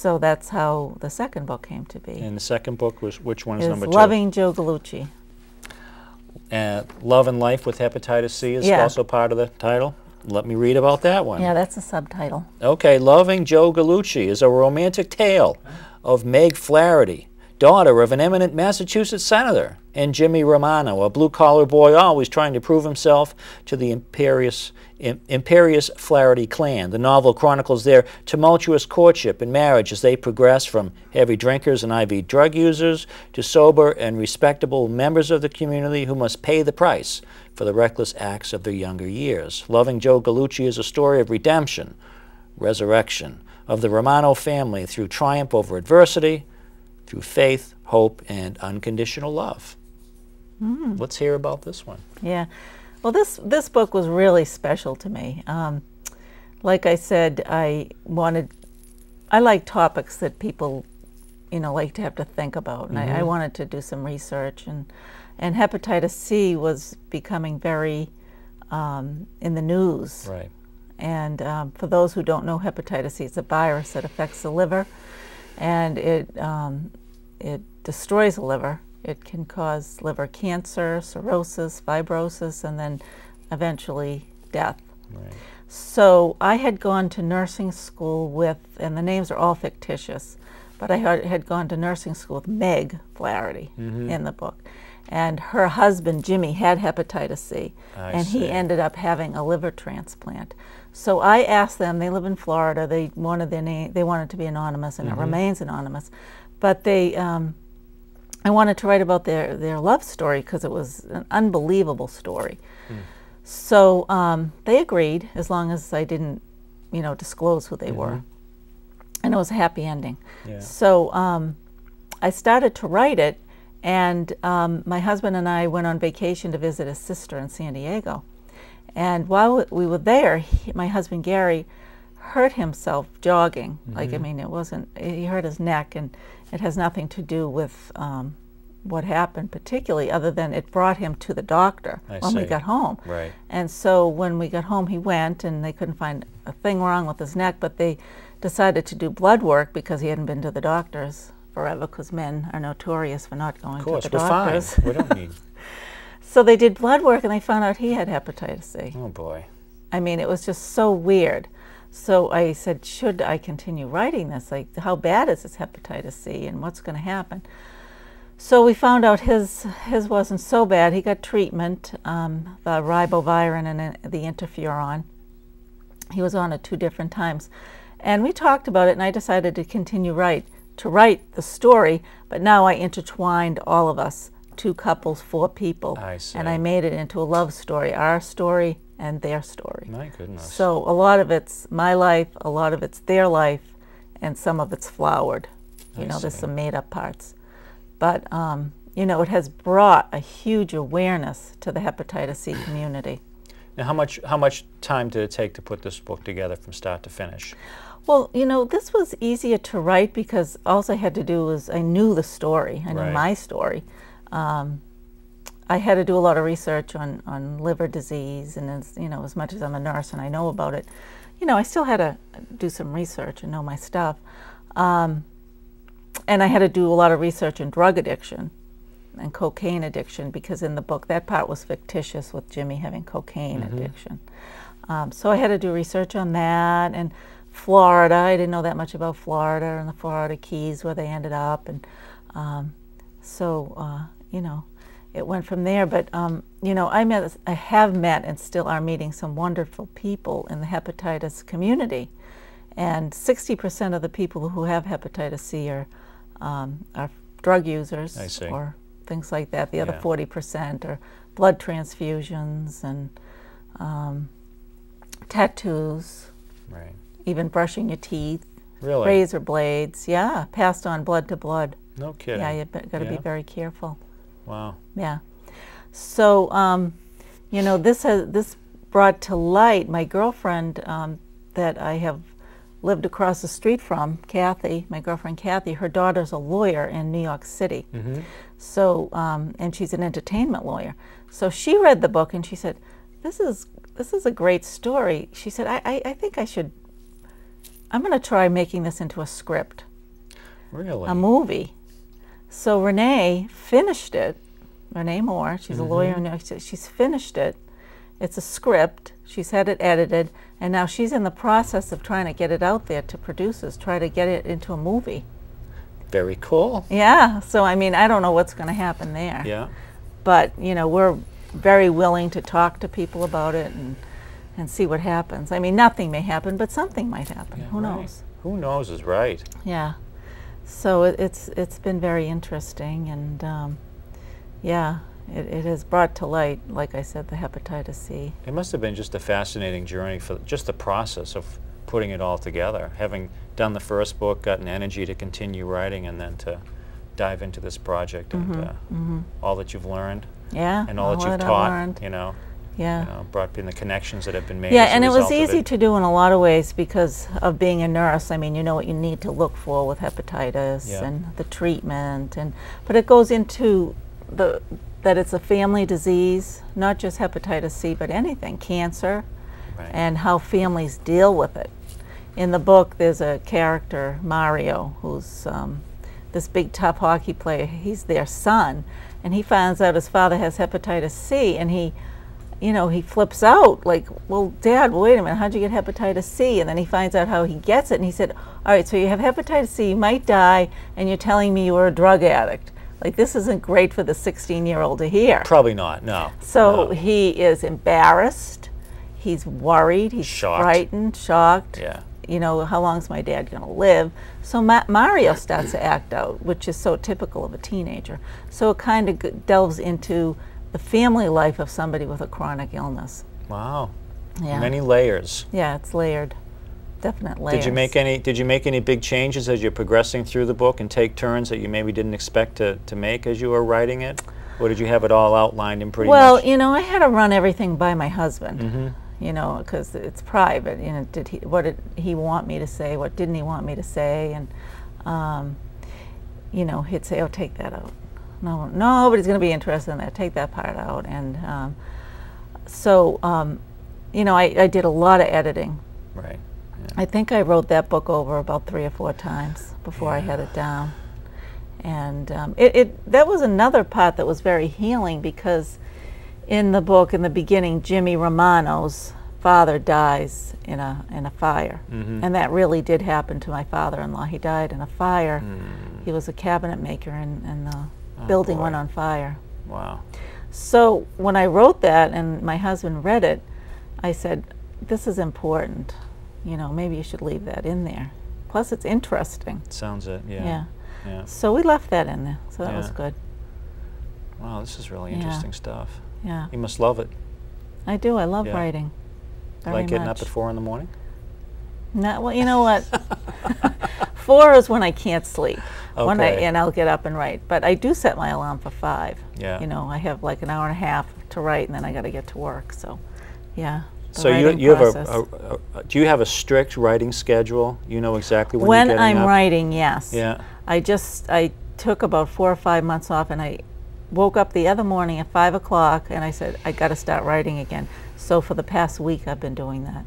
So that's how the second book came to be. And the second book was, which one is It's number 2? Loving Joe Gallucci. Love and Life with Hepatitis C is also part of the title. Let me read about that one. Yeah, that's a subtitle. Okay, Loving Joe Gallucci is a romantic tale of Meg Flaherty, daughter of an eminent Massachusetts senator, and Jimmy Romano, a blue-collar boy always trying to prove himself to the imperious Flaherty clan. The novel chronicles their tumultuous courtship and marriage as they progress from heavy drinkers and IV drug users to sober and respectable members of the community who must pay the price for the reckless acts of their younger years. Loving Joe Gallucci is a story of redemption, resurrection of the Romano family through triumph over adversity, through faith, hope, and unconditional love. Let's hear about this one. Yeah. Well, this book was really special to me. Like I said, I like topics that people, like to have to think about, and I wanted to do some research, and hepatitis C was becoming very in the news. Right. And for those who don't know, hepatitis C is a virus that affects the liver, and it destroys the liver. It can cause liver cancer, cirrhosis, fibrosis, and then eventually death. Right. So I had gone to nursing school with, and the names are all fictitious, but I had gone to nursing school with Meg Flaherty in the book. And her husband, Jimmy, had hepatitis C, and he ended up having a liver transplant. So I asked them, they live in Florida, they wanted their name, they wanted to be anonymous, and it remains anonymous, but I wanted to write about their love story because it was an unbelievable story. So they agreed, as long as I didn't, disclose who they were. And it was a happy ending. Yeah. So I started to write it, and my husband and I went on vacation to visit his sister in San Diego. And while we were there, my husband Gary hurt himself jogging. Like, I mean, it wasn't, he hurt his neck, and it has nothing to do with what happened particularly, other than it brought him to the doctor when we got home. Right. And so when we got home, he went, and they couldn't find a thing wrong with his neck, but they decided to do blood work because he hadn't been to the doctors forever, because men are notorious for not going to the doctors. Of course, we're fine. We don't need... So they did blood work, and they found out he had hepatitis C. Oh, boy. I mean, it was just so weird. So I said, should I continue writing this? Like, how bad is this hepatitis C, and what's going to happen? So we found out his wasn't so bad. He got treatment, the ribavirin and the interferon. He was on it 2 different times. And we talked about it, and I decided to continue to write the story, but now I intertwined all of us, 2 couples, 4 people. I see. And I made it into a love story, our story and their story. My goodness. So a lot of it's my life, a lot of it's their life, and some of it's flowered. There's some made-up parts. But, it has brought a huge awareness to the hepatitis C community. Now, how much time did it take to put this book together from start to finish? Well, this was easier to write because all I had to do was, I knew the story. I knew my story. I had to do a lot of research on liver disease, and as much as I'm a nurse and I know about it, I still had to do some research and know my stuff. And I had to do a lot of research in drug addiction and cocaine addiction, because in the book that part was fictitious with Jimmy having cocaine addiction. So I had to do research on that, and Florida. I didn't know that much about Florida and the Florida Keys where they ended up, and it went from there. But I have met and still are meeting some wonderful people in the hepatitis community, and 60% of the people who have hepatitis C are drug users or things like that. The other 40% are blood transfusions and tattoos, even brushing your teeth, razor blades, passed on blood to blood. No kidding. Yeah, you've got to be very careful. Wow. Yeah. So, this brought to light my girlfriend that I have lived across the street from, Kathy, my girlfriend Kathy. Her daughter's a lawyer in New York City. So, and she's an entertainment lawyer. So she read the book and she said, this is a great story. She said, I think I'm going to try making this into a script. Really? a movie. So Renee finished it. Renee Moore, she's a lawyer, and she's finished it. It's a script. She's had it edited, and now she's in the process of trying to get it out there to producers, try to get it into a movie. Very cool. Yeah, so I mean, I don't know what's going to happen there. Yeah. But, you know, we're very willing to talk to people about it and see what happens. I mean, nothing may happen, but something might happen. Yeah, Who right. knows? Who knows is right. Yeah. So it's been very interesting, and yeah, it has brought to light, like I said, the hepatitis C. It must have been just a fascinating journey for just the process of putting it all together, having done the first book, gotten energy to continue writing, and then to dive into this project and all that you've learned Yeah. and all that you've I've taught, learned. Yeah. brought in the connections that have been made. Yeah, as a and it was result of easy it. to do in a lot of ways because of being a nurse. I mean, you know what you need to look for with hepatitis Yeah. and the treatment, but it goes into that it's a family disease, not just hepatitis C, but anything, cancer, Right. and how families deal with it. In the book, there's a character, Mario, who's this big tough hockey player. He's their son, and he finds out his father has hepatitis C, and he flips out like, well, Dad, wait a minute, how'd you get hepatitis C? And then he finds out how he gets it, and he said, all right, so you have hepatitis C, you might die, and you're telling me you were a drug addict. Like, this isn't great for the 16-year-old to hear. Probably not, no. So No. he is embarrassed, he's worried, he's Shocked. frightened, shocked. Yeah. You know, how long's my dad going to live? So Mario starts to act out, which is so typical of a teenager. So it kind of delves into the family life of somebody with a chronic illness. Wow. Yeah. Many layers. Yeah, it's layered. Definite layers. Did you make any big changes as you're progressing through the book and take turns that you maybe didn't expect to make as you were writing it? Or did you have it all outlined in pretty much? Well, you know, I had to run everything by my husband. You know, because it's private. You know, what did he want me to say? What didn't he want me to say? And you know, he'd say, "Oh, take that out." No, nobody's going to be interested in that. Take that part out. And you know, I did a lot of editing. Right. Yeah. I think I wrote that book over about 3 or 4 times before I had it down. And that was another part that was very healing, because in the book, in the beginning, Jimmy Romano's father dies in a fire. And that really did happen to my father-in-law. He died in a fire. He was a cabinet maker, and the building went on fire. Wow. So when I wrote that and my husband read it, I said, this is important. You know, maybe you should leave that in there. Plus, it's interesting. Sounds it, yeah. Yeah. Yeah. So we left that in there. So that was Yeah. good. Wow, this is really Yeah. interesting stuff. Yeah. You must love it. I do. I love Yeah. writing. Very Like getting much. up at 4 in the morning? No, well, you know what? 4 is when I can't sleep. Okay. And I'll get up and write. But I do set my alarm for 5. Yeah. You know, I have like an hour and a half to write, and then I got to get to work. So, yeah. the So writing you have process. do you have a strict writing schedule? You know exactly when you're When getting I'm up? writing, yes. Yeah. I took about 4 or 5 months off, and I woke up the other morning at 5 o'clock, and I said, I got to start writing again. So for the past week, I've been doing that.